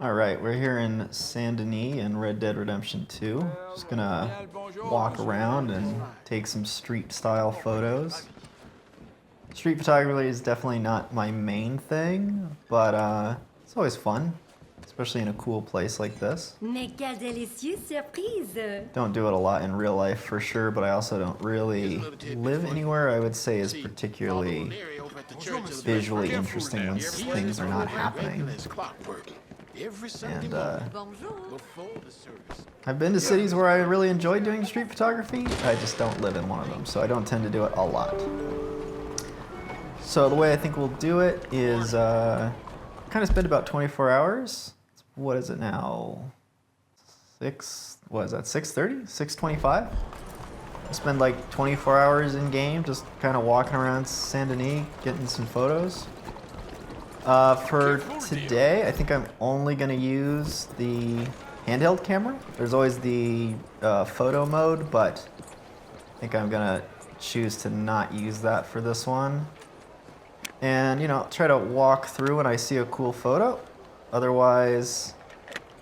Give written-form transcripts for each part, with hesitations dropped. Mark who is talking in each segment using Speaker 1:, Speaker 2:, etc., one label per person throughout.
Speaker 1: Alright, we're here in Saint Denis in Red Dead Redemption 2. Just gonna walk around and take some street style photos. Street photography is definitely not my main thing, but it's always fun, especially in a cool place like this.
Speaker 2: Mais quelle délicieuse surprise!
Speaker 1: Don't do it a lot in real life for sure, but I also don't really live anywhere I would say is particularly visually interesting when things are not happening. And I've been to cities where I really enjoy doing street photography. I just don't live in one of them, so I don't tend to do it a lot. So the way I think we'll do it is kind of spend about 24 hours. What is it now? 6:30? 6:25? I'll spend like 24 hours in game just kind of walking around Saint Denis, getting some photos. For today, I think I'm only going to use the handheld camera. There's always the photo mode, but I think I'm going to choose to not use that for this one. And, you know, try to walk through when I see a cool photo. Otherwise,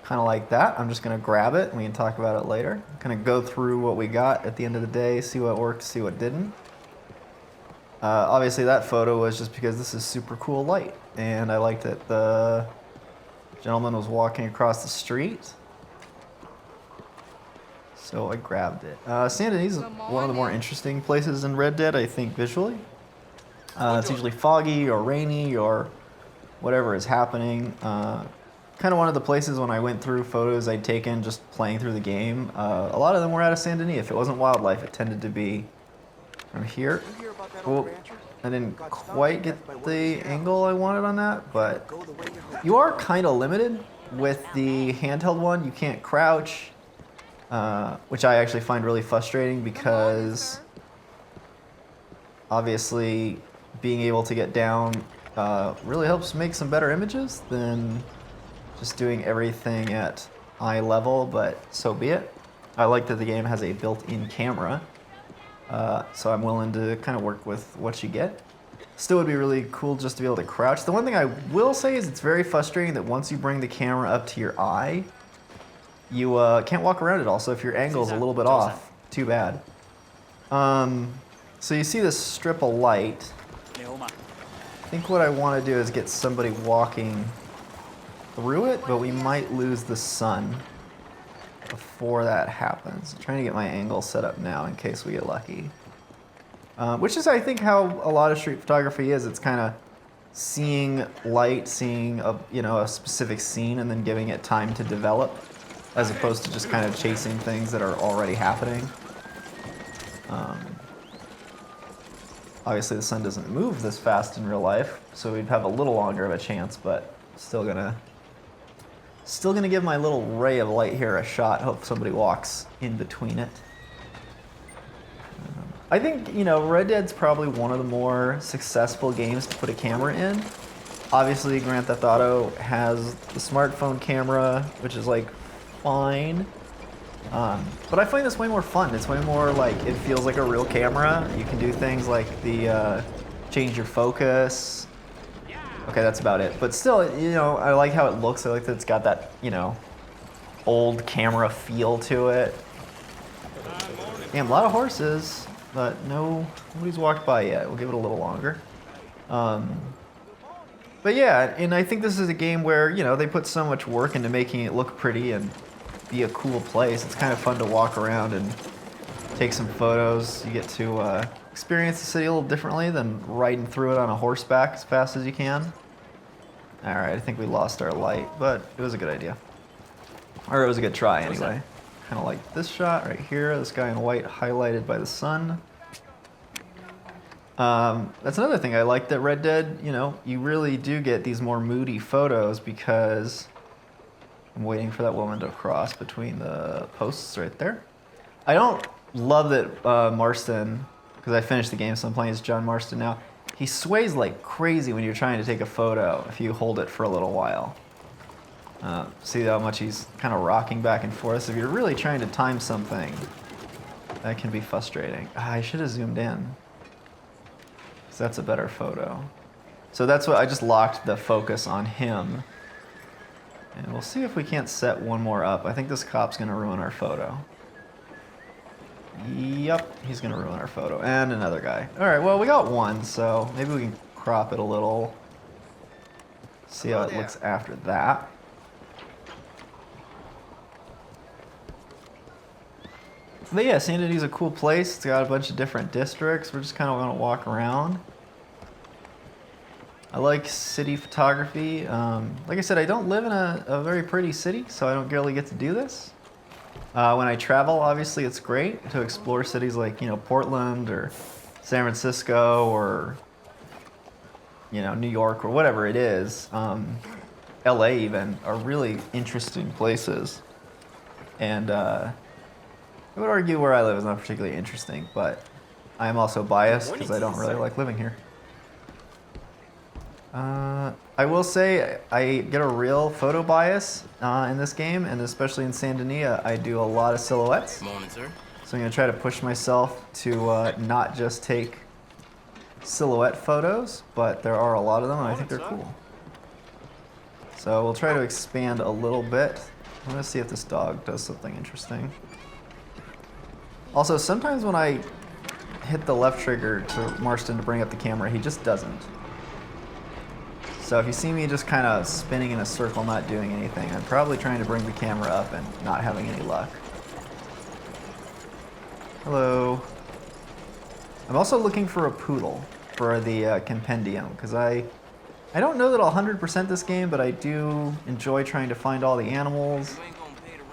Speaker 1: kind of like that, I'm just going to grab it and we can talk about it later. Kind of go through what we got at the end of the day, see what worked, see what didn't. Obviously that photo was just because this is super cool light, and I liked that the gentleman was walking across the street, so I grabbed it. Saint Denis is one of the more interesting places in Red Dead, I think, visually. It's usually foggy or rainy or whatever is happening. Kind of one of the places when I went through photos I'd taken just playing through the game. A lot of them were out of Saint Denis. If it wasn't wildlife, it tended to be from here. Well, I didn't quite get the angle I wanted on that, but you are kind of limited with the handheld one. You can't crouch, which I actually find really frustrating because obviously being able to get down really helps make some better images than just doing everything at eye level, but so be it. I like that the game has a built-in camera. So I'm willing to kind of work with what you get. Still would be really cool just to be able to crouch. The one thing I will say is it's very frustrating that once you bring the camera up to your eye, you can't walk around it all. So if your angle is a little bit off, too bad. So you see this strip of light. I think what I want to do is get somebody walking through it, but we might lose the sun before that happens. I'm trying to get my angle set up now in case we get lucky. Which is, I think, how a lot of street photography is. It's kind of seeing light, seeing a specific scene, and then giving it time to develop, as opposed to just kind of chasing things that are already happening. Obviously, the sun doesn't move this fast in real life, so we'd have a little longer of a chance, but still gonna give my little ray of light here a shot. Hope somebody walks in between it. I think, you know, Red Dead's probably one of the more successful games to put a camera in. Obviously, Grand Theft Auto has the smartphone camera, which is like fine. But I find this way more fun. It's way more like, it feels like a real camera. You can do things like the change your focus. Okay, that's about it. But still, you know, I like how it looks. I like that it's got that, you know, old camera feel to it. Damn, a lot of horses, but nobody's walked by yet. We'll give it a little longer. But yeah, and I think this is a game where, you know, they put so much work into making it look pretty and be a cool place. It's kind of fun to walk around and take some photos. You get to experience the city a little differently than riding through it on a horseback as fast as you can. Alright, I think we lost our light, but it was a good idea. Or it was a good try anyway. Kind of like this shot right here, this guy in white highlighted by the sun. That's another thing I like that Red Dead, you know, you really do get these more moody photos because I'm waiting for that woman to cross between the posts right there. I don't love that Marston, because I finished the game, so I'm playing as John Marston now. He sways like crazy when you're trying to take a photo if you hold it for a little while. See how much he's kind of rocking back and forth. So if you're really trying to time something, that can be frustrating. I should have zoomed in, because that's a better photo. So that's what I just locked the focus on him. And we'll we'll see if we can't set one more up. I think this cop's gonna ruin our photo. Yep, he's gonna ruin our photo. And another guy. Alright, well, we got one, so maybe we can crop it a little. See how it looks after that. But yeah, Saint Denis is a cool place. It's got a bunch of different districts. We're just kind of going to walk around. I like city photography. Like I said, I don't live in a very pretty city, so I don't really get to do this. When I travel, obviously, it's great to explore cities like, you know, Portland or San Francisco or, you know, New York or whatever it is. LA even are really interesting places. And I would argue where I live is not particularly interesting, but I am also biased because I don't really like living here. I will say I get a real photo bias in this game, and especially in Saint Denis, I do a lot of silhouettes.
Speaker 3: Morning, sir.
Speaker 1: So I'm going to try to push myself to not just take silhouette photos, but there are a lot of them, and I think they're cool. So we'll try to expand a little bit. I'm going to see if this dog does something interesting. Also, sometimes when I hit the left trigger to Marston to bring up the camera, he just doesn't. So if you see me just kind of spinning in a circle, not doing anything, I'm probably trying to bring the camera up and not having any luck. Hello. I'm also looking for a poodle for the compendium, because I don't know that I'll 100% this game, but I do enjoy trying to find all the animals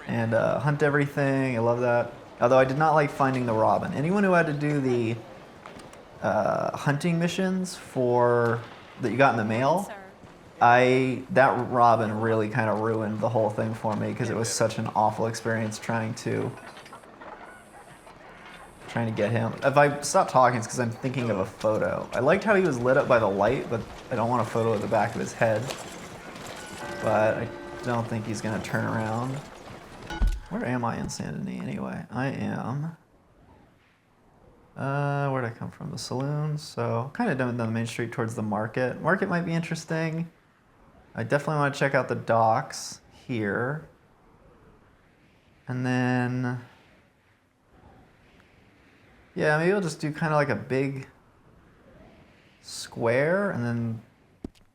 Speaker 1: and hunt everything. I love that. Although I did not like finding the robin. Anyone who had to do the hunting missions that you got in the mail, that robin really kind of ruined the whole thing for me because it was such an awful experience trying to get him. If I stop talking, it's because I'm thinking of a photo. I liked how he was lit up by the light, but I don't want a photo of the back of his head. But I don't think he's gonna turn around. Where am I in Saint Denis anyway? I am, where'd I come from? The saloon. So kind of down the main street towards the market. Market might be interesting. I definitely want to check out the docks here. And then, yeah, maybe I'll just do kind of like a big square and then,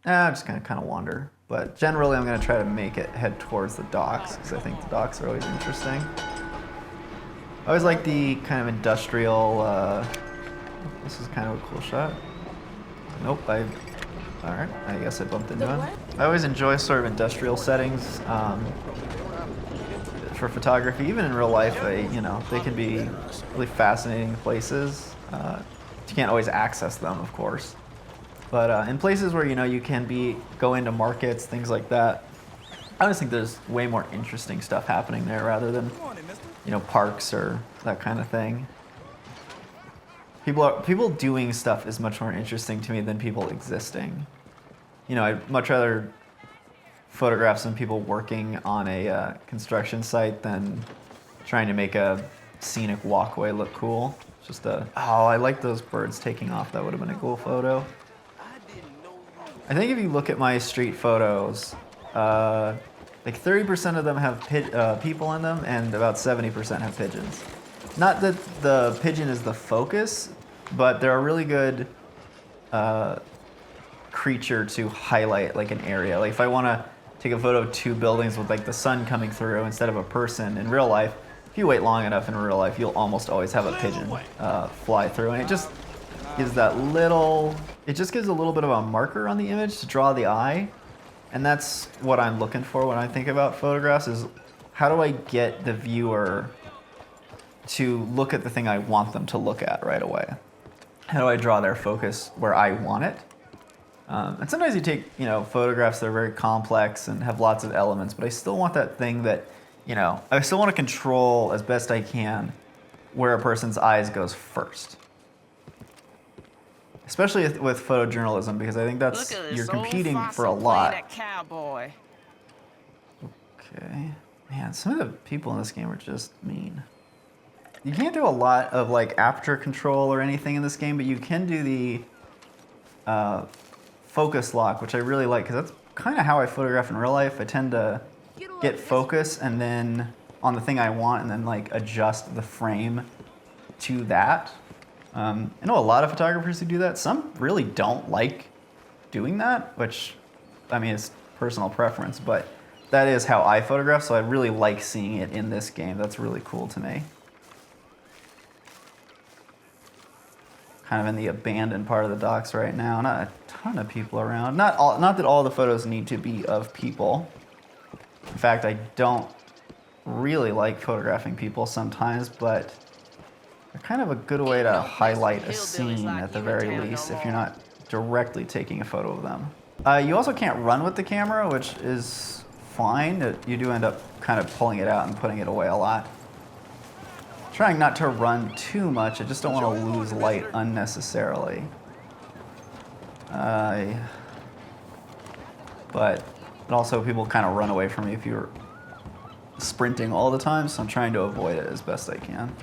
Speaker 1: I'm just gonna kind of wander. But generally, I'm going to try to make it head towards the docks, because I think the docks are always interesting. I always like the kind of industrial, this is kind of a cool shot. Nope, alright, I guess I bumped into him. I always enjoy sort of industrial settings for photography, even in real life. You know, they can be really fascinating places. You can't always access them, of course. But in places where, you know, you can go into markets, things like that, I just think there's way more interesting stuff happening there rather than, you know, parks or that kind of thing. People doing stuff is much more interesting to me than people existing. You know, I'd much rather photograph some people working on a construction site than trying to make a scenic walkway look cool. Just oh, I like those birds taking off. That would have been a cool photo. I think if you look at my street photos, like 30% of them have people in them, and about 70% have pigeons. Not that the pigeon is the focus, but they're a really good creature to highlight like an area. Like if I want to take a photo of two buildings with like the sun coming through instead of a person in real life, if you wait long enough in real life, you'll almost always have a pigeon fly through, and it just gives that little, it just gives a little bit of a marker on the image to draw the eye. And that's what I'm looking for when I think about photographs, is how do I get the viewer to look at the thing I want them to look at right away? How do I draw their focus where I want it? And sometimes you take, you know, photographs that are very complex and have lots of elements, but I still want that thing that, you know, I still want to control as best I can where a person's eyes goes first. Especially with photojournalism, because I think that's, you're competing for a lot.
Speaker 4: Cowboy.
Speaker 1: Okay. Man, some of the people in this game are just mean. You can't do a lot of like aperture control or anything in this game, but you can do the focus lock, which I really like, because that's kind of how I photograph in real life. I tend to
Speaker 3: get focus and then on the thing I want and then like adjust the frame to that. I know a lot of photographers who do that. Some really don't like doing that, which, I mean, it's personal preference, but that is how I photograph, so I really like seeing it in this game. That's really cool to me. Kind of in the abandoned part of the docks right now. Not a ton of people around. Not that all the photos need to be of people. In fact, I don't really like photographing people sometimes, but they're kind of a good way to highlight a scene at the very least if you're not directly taking a photo of them. You also can't run with the camera, which is fine. You do end up kind of pulling it out and putting it away a lot. Trying not to run too much. I just don't want to lose light unnecessarily. But also people kind of run away from me if you're sprinting all the time, so I'm trying to avoid it as best I can.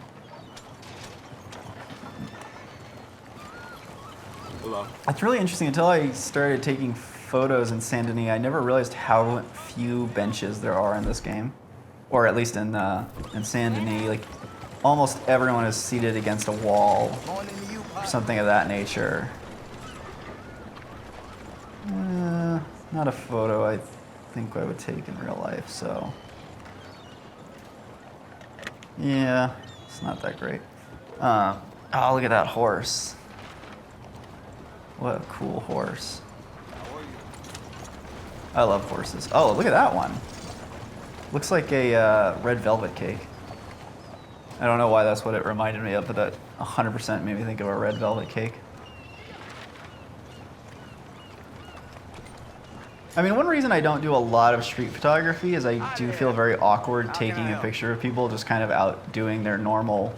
Speaker 4: Hello.
Speaker 3: It's really interesting. Until I started taking photos in Saint Denis, I never realized how few benches there are in this game, or at least in Saint Denis. Like almost everyone is seated against a wall, or something of that nature. Not a photo I think I would take in real life, so yeah, it's not that great. Oh, look at that horse. What a cool horse. I love horses. Oh, look at that one. Looks like a red velvet cake. I don't know why that's what it reminded me of, but that 100% made me think of a red velvet cake. I mean, one reason I don't do a lot of street photography is I do feel very awkward taking a picture of people just kind of out doing their normal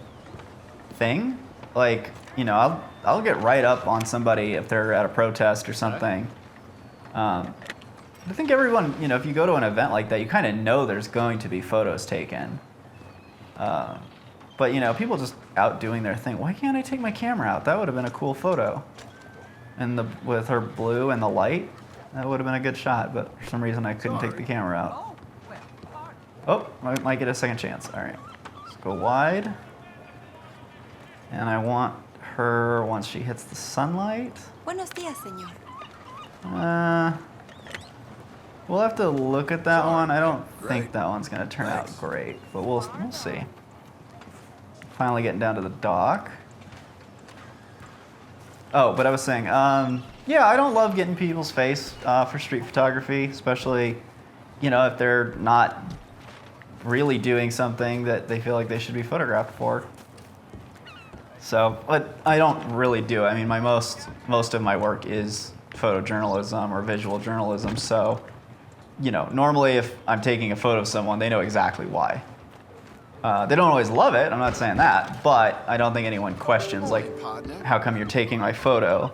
Speaker 3: thing. Like, you know, I'll get right up on somebody if they're at a protest or something. I think everyone, you know, if you go to an event like that, you kind of know there's going to be photos taken. But, you know, people just out doing their thing. Why can't I take my camera out? That would have been a cool photo. And with her blue and the light, that would have been a good shot, but for some reason I couldn't take the camera out. Oh, I might get a second chance. All right, let's go wide. And I want her once she hits the sunlight.
Speaker 5: Buenos días, señor.
Speaker 3: We'll have to look at that one. I don't think that one's gonna turn out great, but we'll see. Finally getting down to the dock. Oh, but I was saying, yeah, I don't love getting people's face for street photography, especially, you know, if they're not really doing something that they feel like they should be photographed for. So, but I don't really do. I mean, most of my work is photojournalism or visual journalism. So, you know, normally if I'm taking a photo of someone, they know exactly why. They don't always love it, I'm not saying that, but I don't think anyone questions, like, how come you're taking my photo?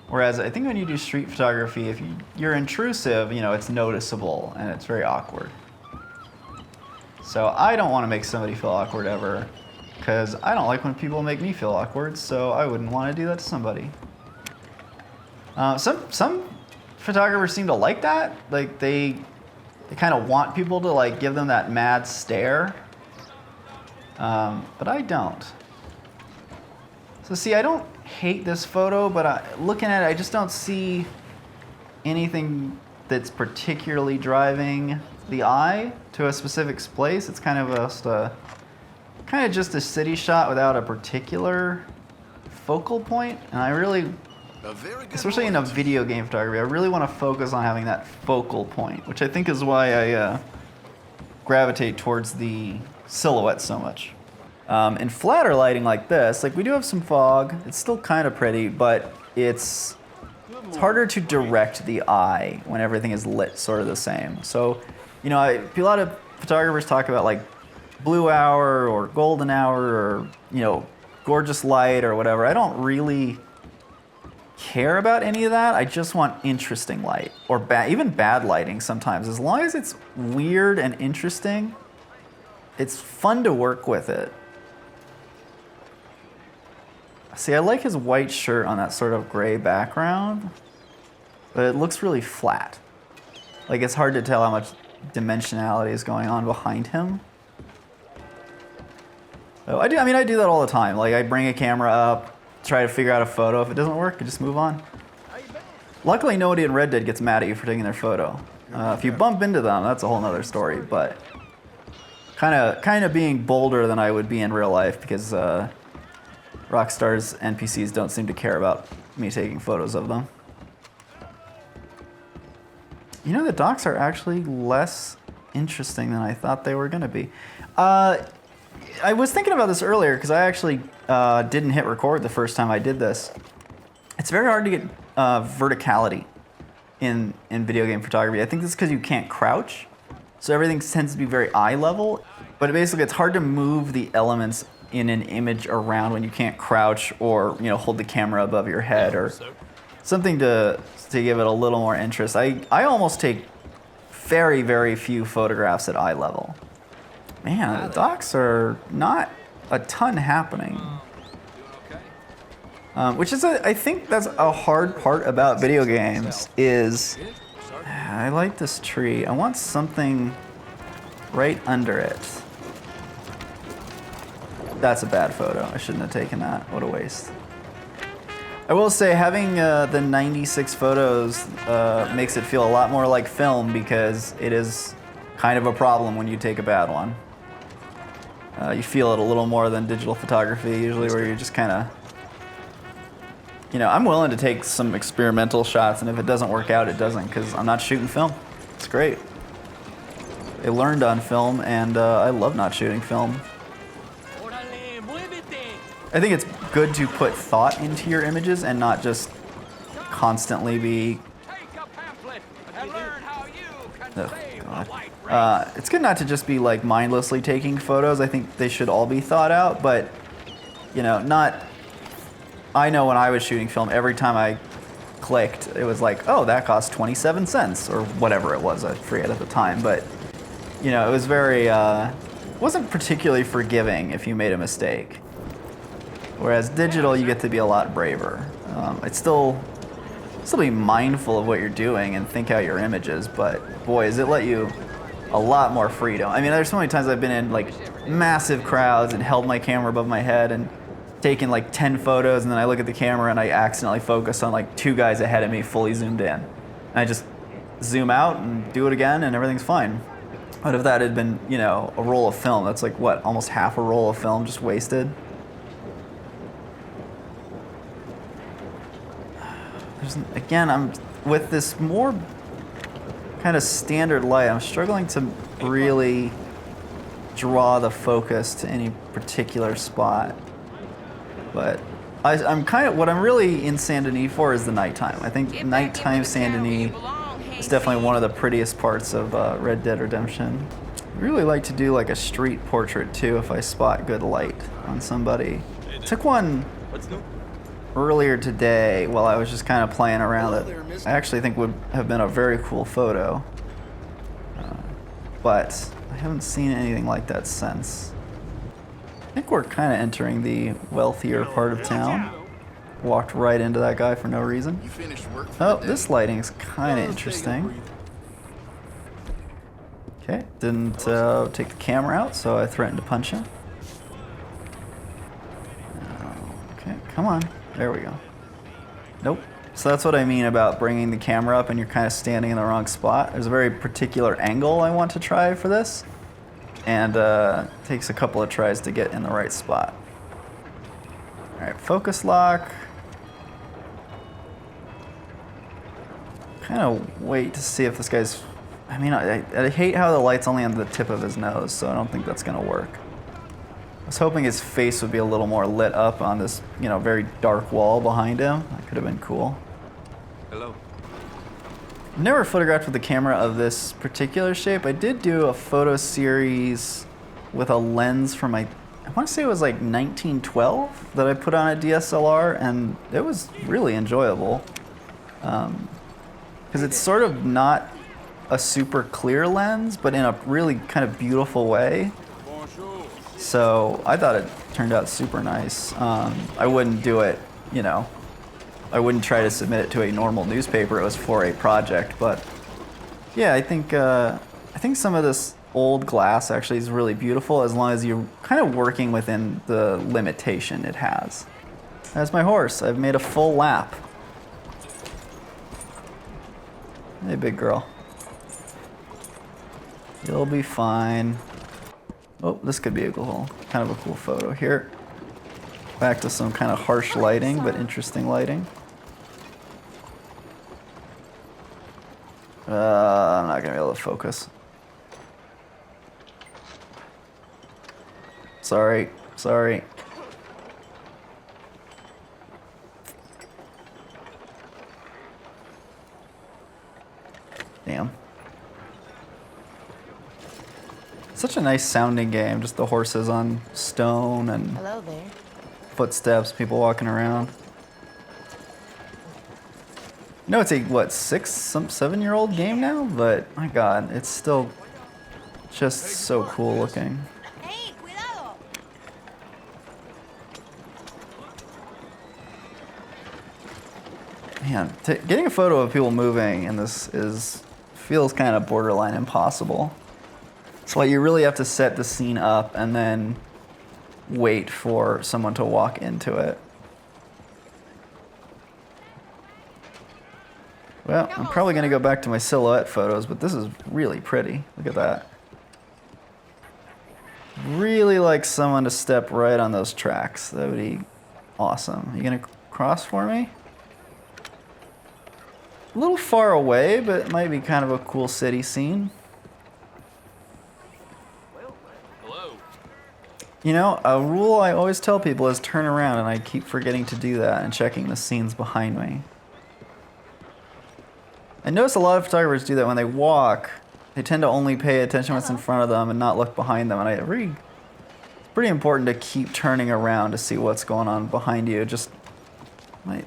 Speaker 3: Whereas I think when you do street photography, if you're intrusive, you know, it's noticeable and it's very awkward. So I don't want to make somebody feel awkward ever, because I don't like when people make me feel awkward, so I wouldn't want to do that to somebody. Some photographers seem to like that. Like, they kind of want people to, like, give them that mad stare. But I don't. So see, I don't hate this photo, but looking at it, I just don't see anything that's particularly driving the eye to a specific place. It's kind of just a city shot without a particular focal point. And I really, especially in a video game photography, I really want to focus on having that focal point, which I think is why I gravitate towards the silhouette so much. In flatter lighting like this, like we do have some fog, it's still kind of pretty, but it's harder to direct the eye when everything is lit sort of the same. So, you know, a lot of photographers talk about like blue hour or golden hour or, you know, gorgeous light or whatever. I don't really care about any of that. I just want interesting light or even bad lighting sometimes. As long as it's weird and interesting, it's fun to work with it. See, I like his white shirt on that sort of gray background, but it looks really flat. Like, it's hard to tell how much dimensionality is going on behind him. So I do that all the time. Like I bring a camera up, try to figure out a photo. If it doesn't work, I just move on. Luckily, nobody in Red Dead gets mad at you for taking their photo. If you bump into them, that's a whole nother story. But kind of being bolder than I would be in real life because Rockstar's NPCs don't seem to care about me taking photos of them. You know, the docks are actually less interesting than I thought they were going to be. I was thinking about this earlier because I actually didn't hit record the first time I did this. It's very hard to get verticality in video game photography. I think that's because you can't crouch, so everything tends to be very eye level. But basically, it's hard to move the elements in an image around when you can't crouch or hold the camera above your head or something to give it a little more interest. I almost take very, very few photographs at eye level. Man, the docks are not a ton happening. Which is, I think that's a hard part about video games is, I like this tree. I want something right under it. That's a bad photo. I shouldn't have taken that. What a waste. I will say having the 96 photos makes it feel a lot more like film because it is kind of a problem when you take a bad one. You feel it a little more than digital photography usually where you're just kind of, I'm willing to take some experimental shots, and if it doesn't work out, it doesn't, because I'm not shooting film. It's great. I learned on film, and I love not shooting film. I think it's good to put thought into your images and not just constantly be... Oh, God. It's good not to just be like mindlessly taking photos. I think they should all be thought out, but, not... I know when I was shooting film, every time I clicked, it was like, oh, that cost 27 cents or whatever it was. I forget at the time, but it was very, wasn't particularly forgiving if you made a mistake. Whereas digital, you get to be a lot braver. It's still be mindful of what you're doing and think out your images, but boy, does it let you a lot more freedom. I mean, there's so many times I've been in like massive crowds and held my camera above my head and taken like 10 photos, and then I look at the camera and I accidentally focus on like 2 guys ahead of me fully zoomed in. And I just zoom out and do it again and everything's fine. But if that had been, a roll of film, that's like what, almost half a roll of film just wasted? Again, I'm with this more kind of standard light, I'm struggling to really draw the focus to any particular spot. But I'm kind of, what I'm really in Saint Denis for is the nighttime. I think nighttime Saint Denis is definitely one of the prettiest parts of Red Dead Redemption. I really like to do like a street portrait too if I spot good light on somebody. I took one earlier today while I was just kind of playing around that I actually think would have been a very cool photo. But I haven't seen anything like that since. I think we're kind of entering the wealthier part of town. Walked right into that guy for no reason. Oh, this lighting is kind of interesting. Okay, didn't take the camera out, so I threatened to punch him. Okay, come on. There we go. Nope. So that's what I mean about bringing the camera up and you're kind of standing in the wrong spot. There's a very particular angle I want to try for this. And it takes a couple of tries to get in the right spot. All right, focus lock. Kind of wait to see if this guy's... I mean, I hate how the light's only on the tip of his nose, so I don't think that's going to work. I was hoping his face would be a little more lit up on this, very dark wall behind him. That could have been cool.
Speaker 4: Hello.
Speaker 3: I've never photographed with the camera of this particular shape. I did do a photo series with a lens from I want to say it was like 1912 that I put on a DSLR, and it was really enjoyable. Because it's sort of not a super clear lens, but in a really kind of beautiful way. So I thought it turned out super nice. I wouldn't do it, I wouldn't try to submit it to a normal newspaper. It was for a project, but yeah, I think I think some of this old glass actually is really beautiful as long as you're kind of working within the limitation it has. That's my horse. I've made a full lap. Hey, big girl. You'll be fine. Oh, this could be a cool, kind of a cool photo here. Back to some kind of harsh lighting, but interesting lighting. I'm not gonna be able to focus. Sorry, sorry. Damn. Such a nice sounding game, just the horses on stone and
Speaker 4: Hello there.
Speaker 3: footsteps, people walking around. No, it's a, what, 7-year-old game now? But, my god, it's still just so cool looking.
Speaker 4: Hey, cuidado!
Speaker 3: Man, getting a photo of people moving in this feels kind of borderline impossible. That's why you really have to set the scene up and then wait for someone to walk into it. Well, I'm probably going to go back to my silhouette photos, but this is really pretty. Look at that. Really like someone to step right on those tracks. That would be awesome. You going to cross for me? A little far away, but it might be kind of a cool city scene.
Speaker 5: Hello.
Speaker 3: You know, a rule I always tell people is turn around, and I keep forgetting to do that and checking the scenes behind me. I notice a lot of photographers do that when they walk. They tend to only pay attention what's in front of them and not look behind them. And it's pretty important to keep turning around to see what's going on behind you. Just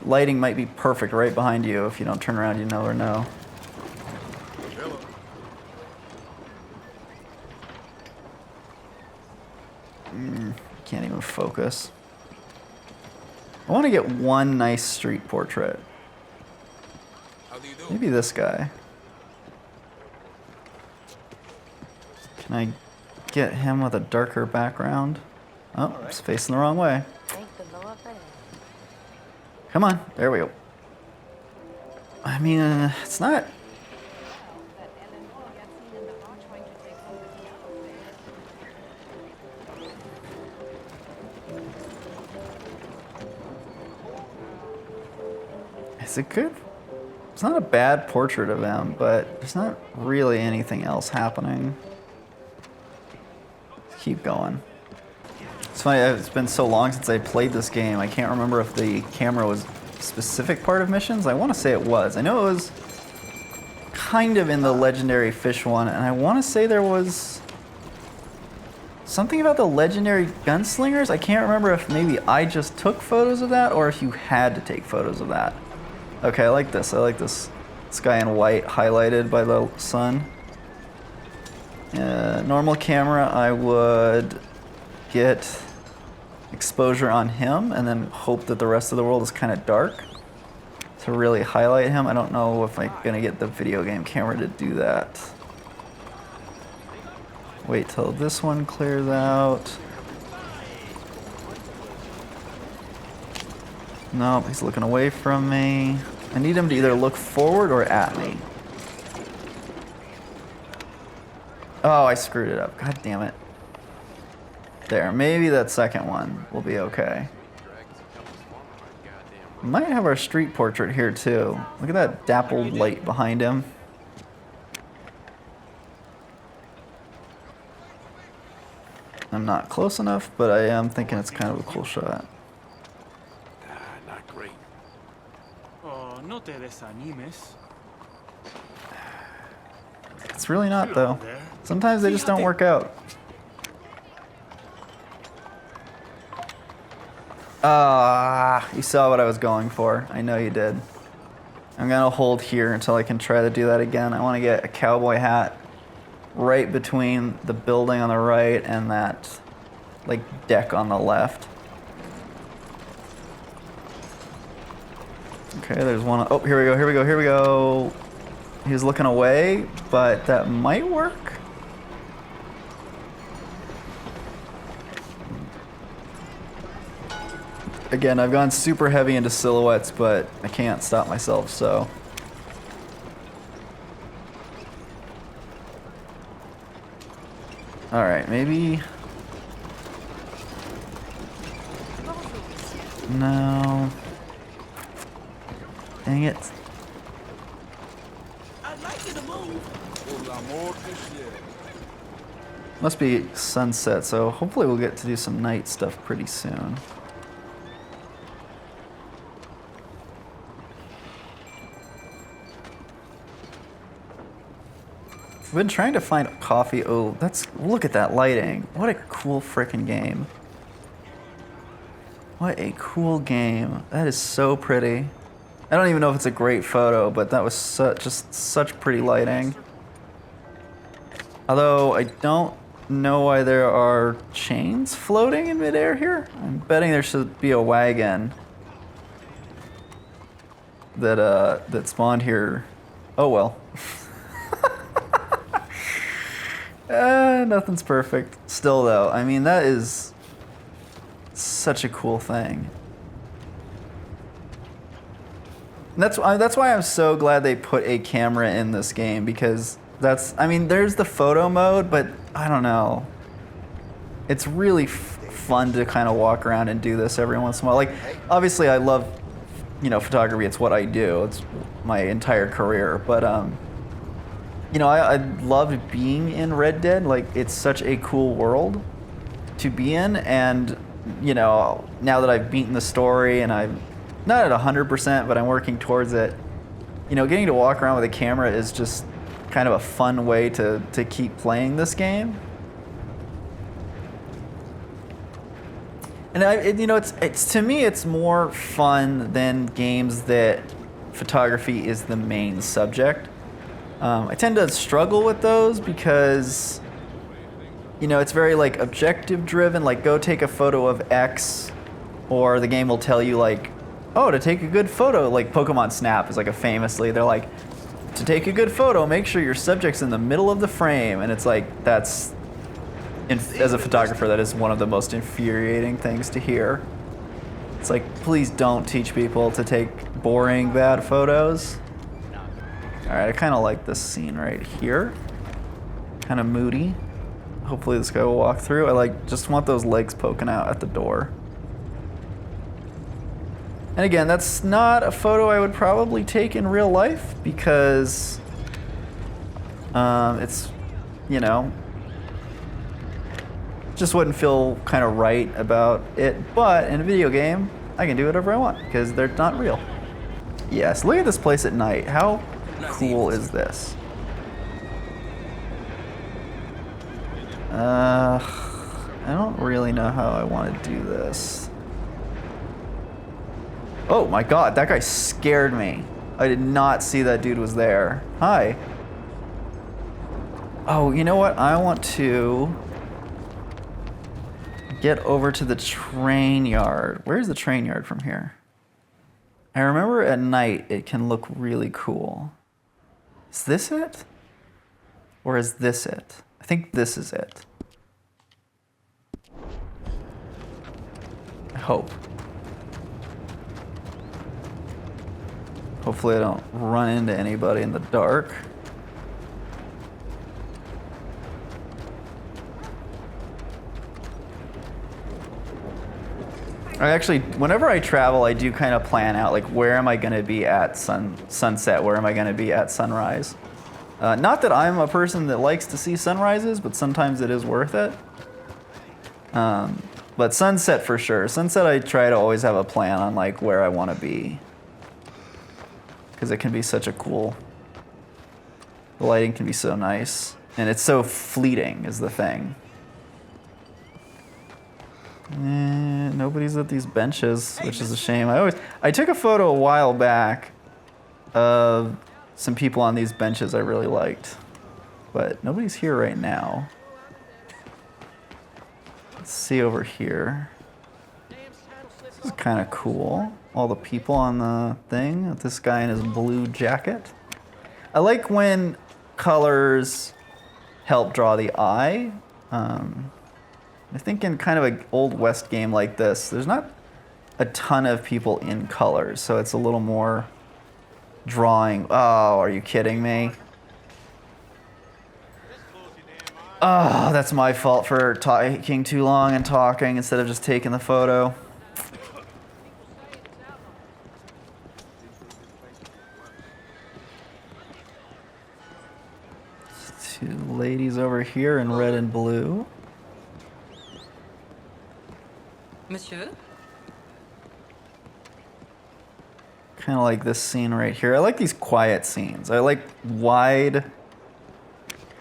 Speaker 3: lighting might be perfect right behind you. If you don't turn around, you never know. Can't even focus. I want to get one nice street portrait. Maybe this guy. Can I get him with a darker background? Oh, it's facing the wrong way.
Speaker 4: Thank the Lord for that.
Speaker 3: Come on, there we go. I mean, it's not... Is it good? It's not a bad portrait of him, but there's not really anything else happening. Keep going. It's funny, it's been so long since I played this game, I can't remember if the camera was a specific part of missions. I want to say it was. I know it was kind of in the Legendary Fish one, and I want to say there was something about the Legendary Gunslingers. I can't remember if maybe I just took photos of that or if you had to take photos of that. Okay, I like this. I like this sky in white highlighted by the sun. Normal camera, I would get exposure on him and then hope that the rest of the world is kind of dark to really highlight him. I don't know if I'm gonna get the video game camera to do that. Wait till this one clears out. Nope, he's looking away from me. I need him to either look forward or at me. Oh, I screwed it up. God damn it. There, maybe that second one will be okay. Might have our street portrait here too. Look at that dappled light behind him. I'm not close enough, but I am thinking it's kind of a cool shot.
Speaker 5: Not great.
Speaker 6: Oh, no te desanimes.
Speaker 3: It's really not though. Sometimes they just don't work out. You saw what I was going for. I know you did. I'm gonna hold here until I can try to do that again. I want to get a cowboy hat right between the building on the right and that like deck on the left. Okay, there's one. Oh, here we go, here we go, here we go. He was looking away, but that might work. Again, I've gone super heavy into silhouettes, but I can't stop myself, so. Alright, maybe... No. Dang it.
Speaker 5: I'd like you to move.
Speaker 3: Must be sunset, so hopefully we'll get to do some night stuff pretty soon. I've been trying to find coffee. Oh, look at that lighting. What a cool frickin' game. What a cool game. That is so pretty. I don't even know if it's a great photo, but that was just such pretty lighting. Although I don't know why there are chains floating in midair here. I'm betting there should be a wagon that spawned here. Oh well. Nothing's perfect. Still though, I mean that is such a cool thing. And that's why I'm so glad they put a camera in this game, because I mean, there's the photo mode, but I don't know. It's really fun to kind of walk around and do this every once in a while. Like, obviously I love, photography. It's what I do. It's my entire career. But, I loved being in Red Dead. Like, it's such a cool world to be in. And, now that I've beaten the story and I'm not at 100%, but I'm working towards it, getting to walk around with a camera is just kind of a fun way to keep playing this game. And it's to me, it's more fun than games that photography is the main subject. I tend to struggle with those because, it's very like objective driven, like go take a photo of X, or the game will tell you like, oh, to take a good photo, like Pokemon Snap is like they're like, to take a good photo, make sure your subject's in the middle of the frame. And it's like, as a photographer, that is one of the most infuriating things to hear. It's like, please don't teach people to take boring, bad photos. All right, I kind of like this scene right here. Kind of moody. Hopefully this guy will walk through. I just want those legs poking out at the door. And again, that's not a photo I would probably take in real life because it's, just wouldn't feel kind of right about it. But in a video game, I can do whatever I want because they're not real. Yes, look at this place at night. How cool is this? I don't really know how I want to do this. Oh my god, that guy scared me. I did not see that dude was there. Hi. Oh, you know what? I want to get over to the train yard. Where's the train yard from here? I remember at night it can look really cool. Is this it? Or is this it? I think this is it. I hope. Hopefully I don't run into anybody in the dark. Whenever I travel, I do kind of plan out, like, where am I going to be at sunset? Where am I going to be at sunrise? Not that I'm a person that likes to see sunrises, but sometimes it is worth it. But sunset for sure. Sunset, I try to always have a plan on, like, where I want to be. Because it can be such a cool... The lighting can be so nice. And it's so fleeting is the thing. Nobody's at these benches, which is a shame. I took a photo a while back of some people on these benches I really liked, but nobody's here right now. Let's see over here. This is kind of cool. All the people on the thing. This guy in his blue jacket. I like when colors help draw the eye. I think in kind of an old West game like this, there's not a ton of people in colors, so it's a little more drawing. Oh, are you kidding me? Oh, that's my fault for taking too long and talking instead of just taking the photo. Two ladies over here in red and blue.
Speaker 7: Monsieur?
Speaker 3: Kind of like this scene right here. I like these quiet scenes. I like wide.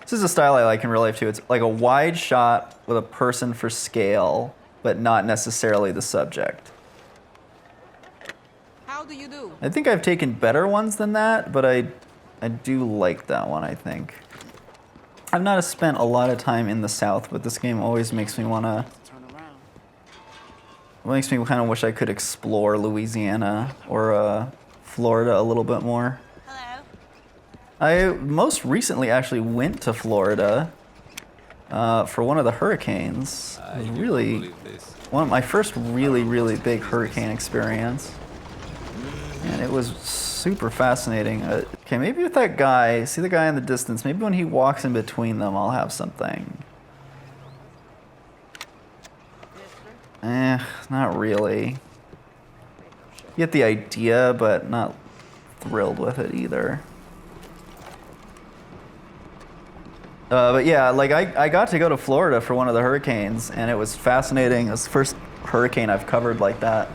Speaker 3: This is a style I like in real life too. It's like a wide shot with a person for scale, but not necessarily the subject.
Speaker 7: How do you do?
Speaker 3: I think I've taken better ones than that, but I do like that one, I think. I've not spent a lot of time in the South, but this game always makes me want to...
Speaker 6: Turn around.
Speaker 3: It makes me kind of wish I could explore Louisiana or Florida a little bit more.
Speaker 4: Hello.
Speaker 3: I most recently actually went to Florida for one of the hurricanes. It was really one of my first really big hurricane experience, and it was super fascinating. Okay, maybe with that guy, see the guy in the distance, maybe when he walks in between them, I'll have something. Not really. Get the idea, but not thrilled with it either. But yeah, like I got to go to Florida for one of the hurricanes, and it was fascinating. It was the first hurricane I've covered like that.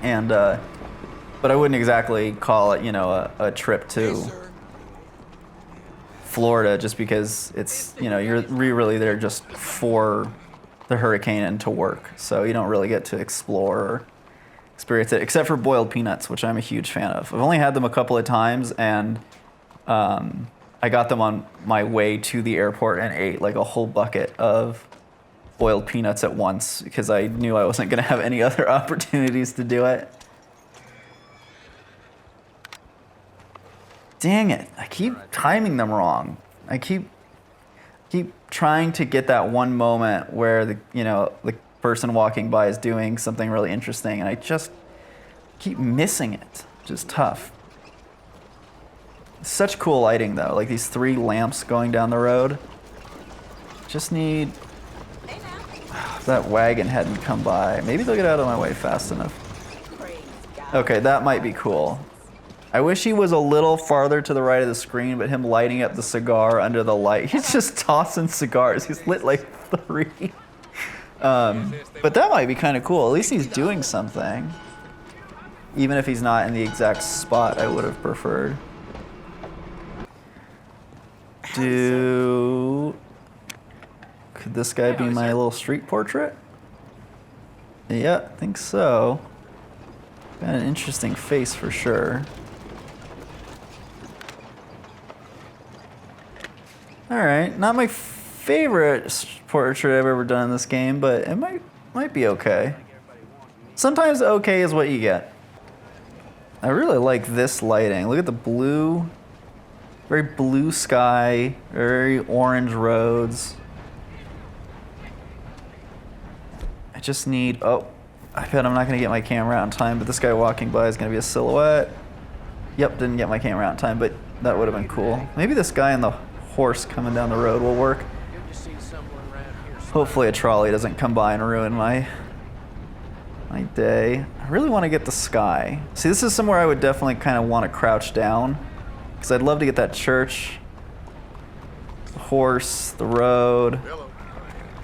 Speaker 3: And, but I wouldn't exactly call it, you know, a trip to Florida just because it's, you know, you're really there just for the hurricane and to work. So you don't really get to explore or experience it, except for boiled peanuts, which I'm a huge fan of. I've only had them a couple of times, and I got them on my way to the airport and ate like a whole bucket of boiled peanuts at once because I knew I wasn't going to have any other opportunities to do it. Dang it. I keep timing them wrong. I keep trying to get that one moment where the person walking by is doing something really interesting, and I just keep missing it. Just tough. Such cool lighting though, like these 3 lamps going down the road. Just need... If that wagon hadn't come by. Maybe they'll get out of my way fast enough. Okay, that might be cool. I wish he was a little farther to the right of the screen, but him lighting up the cigar under the light. He's just tossing cigars. He's lit like 3. But that might be kind of cool. At least he's doing something. Even if he's not in the exact spot I would have preferred. Could this guy be my little street portrait? Yeah, I think so. Got an interesting face for sure. Alright, not my favorite portrait I've ever done in this game, but it might be okay. Sometimes okay is what you get. I really like this lighting. Look at the blue, very blue sky, very orange roads. I just need, oh, I bet I'm not gonna get my camera out in time, but this guy walking by is gonna be a silhouette. Yep, didn't get my camera out in time, but that would have been cool. Maybe this guy on the horse coming down the road will work. Hopefully a trolley doesn't come by and ruin my day. I really want to get the sky. See, this is somewhere I would definitely kind of want to crouch down, because I'd love to get that church, the horse, the road.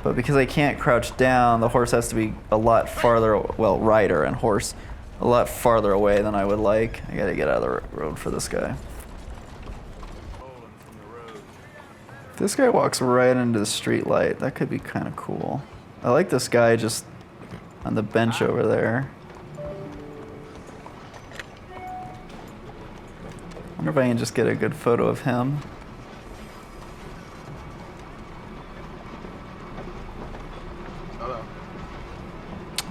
Speaker 3: But because I can't crouch down, the horse has to be a lot farther, well, rider and horse, a lot farther away than I would like. I gotta get out of the road for this guy. This guy walks right into the street light. That could be kind of cool. I like this guy just on the bench over there. Wonder if I can just get a good photo of him.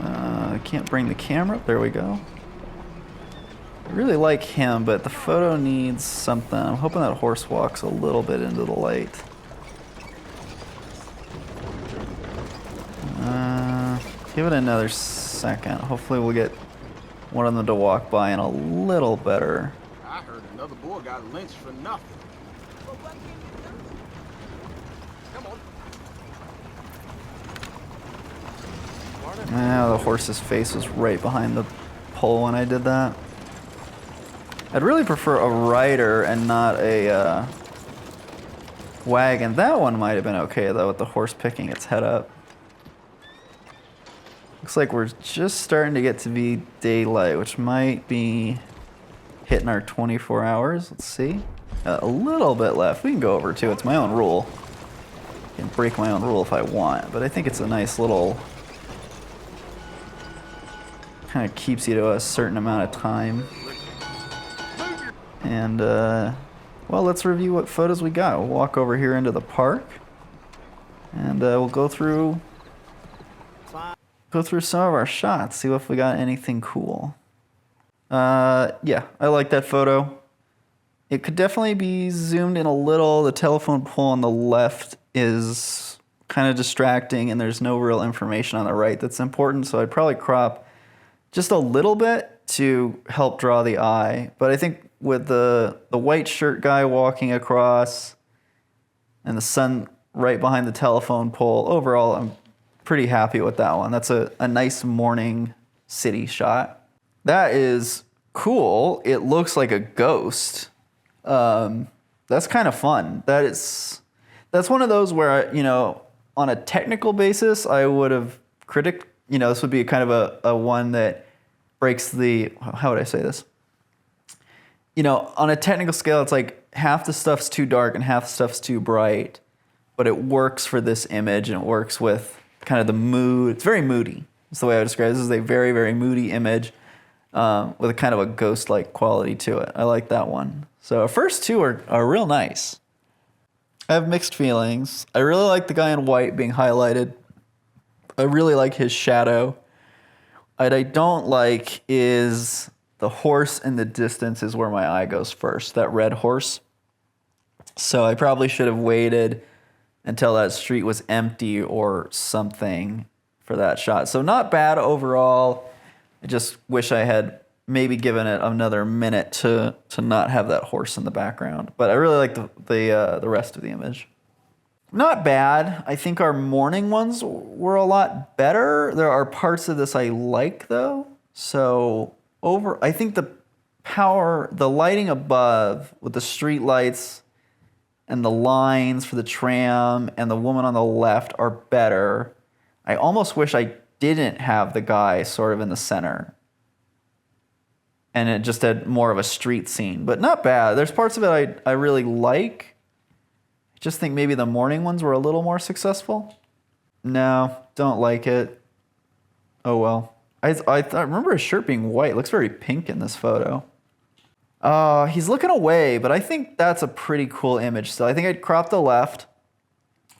Speaker 3: I can't bring the camera. There we go. I really like him, but the photo needs something. I'm hoping that horse walks a little bit into the light. Give it another second. Hopefully we'll get one of them to walk by in a little better.
Speaker 5: I heard another boy got lynched for nothing. Come on.
Speaker 3: Yeah, the horse's face was right behind the pole when I did that. I'd really prefer a rider and not a wagon. That one might have been okay though, with the horse picking its head up. Looks like we're just starting to get to be daylight, which might be hitting our 24 hours. Let's see. A little bit left. We can go over too. It's my own rule. I can break my own rule if I want, but I think it's a nice little... kind of keeps you to a certain amount of time. And, well, let's review what photos we got. We'll walk over here into the park, and we'll go through some of our shots, see if we got anything cool. Yeah, I like that photo. It could definitely be zoomed in a little. The telephone pole on the left is kind of distracting, and there's no real information on the right that's important, so I'd probably crop just a little bit to help draw the eye. But I think with the white shirt guy walking across and the sun right behind the telephone pole, overall I'm pretty happy with that one. That's a nice morning city shot. That is cool. It looks like a ghost. That's kind of fun. That's one of those where, you know, on a technical basis, I would have this would be kind of a one that breaks the, how would I say this? You know, on a technical scale, it's like half the stuff's too dark and half the stuff's too bright, but it works for this image and it works with kind of the mood. It's very moody. That's the way I would describe it. This is a very, very moody image with a kind of a ghost-like quality to it. I like that one. So our first two are real nice. I have mixed feelings. I really like the guy in white being highlighted. I really like his shadow. What I don't like is the horse in the distance is where my eye goes first, that red horse. So I probably should have waited until that street was empty or something for that shot. So not bad overall. I just wish I had maybe given it another minute to not have that horse in the background. But I really like the rest of the image. Not bad. I think our morning ones were a lot better. There are parts of this I like though. So I think the lighting above with the street lights and the lines for the tram and the woman on the left are better. I almost wish I didn't have the guy sort of in the center and it just had more of a street scene, but not bad. There's parts of it I really like. I just think maybe the morning ones were a little more successful. No, don't like it. Oh well. I remember his shirt being white. It looks very pink in this photo. He's looking away, but I think that's a pretty cool image still. I think I'd crop the left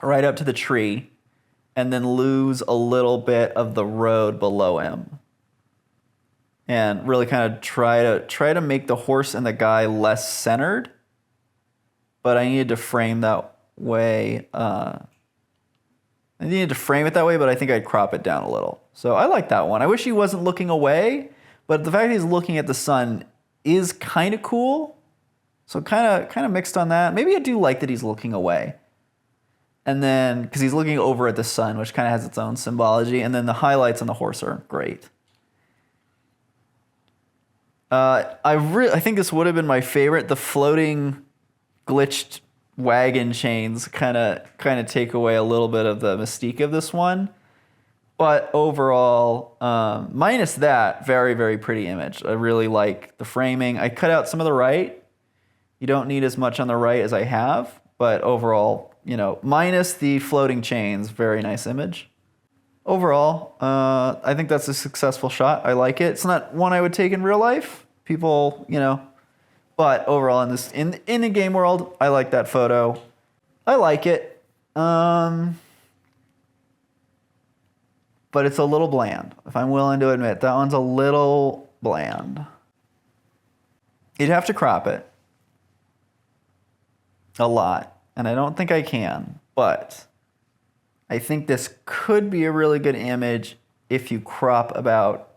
Speaker 3: right up to the tree and then lose a little bit of the road below him. And really kind of try to make the horse and the guy less centered. But I needed to frame that way. I needed to frame it that way, but I think I'd crop it down a little. So I like that one. I wish he wasn't looking away, but the fact he's looking at the sun is kind of cool. So kind of mixed on that. Maybe I do like that he's looking away. And then, because he's looking over at the sun, which kind of has its own symbology. And then the highlights on the horse are great. I think this would have been my favorite. The floating glitched wagon chains kind of take away a little bit of the mystique of this one. But overall, minus that, very, very pretty image. I really like the framing. I cut out some of the right. You don't need as much on the right as I have. But overall, you know, minus the floating chains, very nice image. Overall, I think that's a successful shot. I like it. It's not one I would take in real life. People, you know, but overall in the game world, I like that photo. I like it. But it's a little bland, if I'm willing to admit. That one's a little bland. You'd have to crop it a lot, and I don't think I can, but I think this could be a really good image if you crop about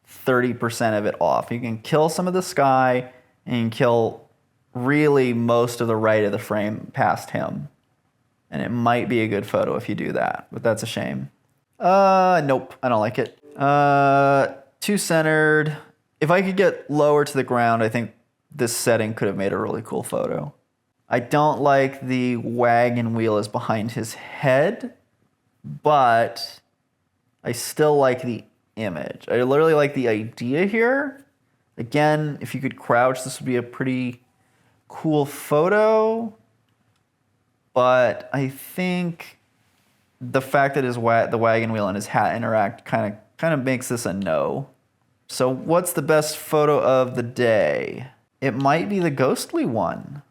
Speaker 3: 30% of it off. You can kill some of the sky and kill really most of the right of the frame past him. And it might be a good photo if you do that, but that's a shame. Nope, I don't like it. Too centered. If I could get lower to the ground, I think this setting could have made a really cool photo. I don't like the wagon wheel is behind his head, but I still like the image. I literally like the idea here. Again, if you could crouch, this would be a pretty cool photo. But I think the fact that the wagon wheel and his hat interact kind of makes this a no. So what's the best photo of the day? It might be the ghostly one,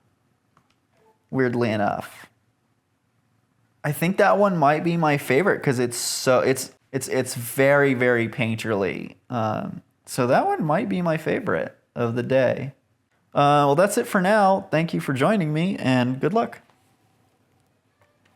Speaker 3: weirdly enough. I think that one might be my favorite because it's very, very painterly. So that one might be my favorite of the day. Well, that's it for now. Thank you for joining me, and good luck.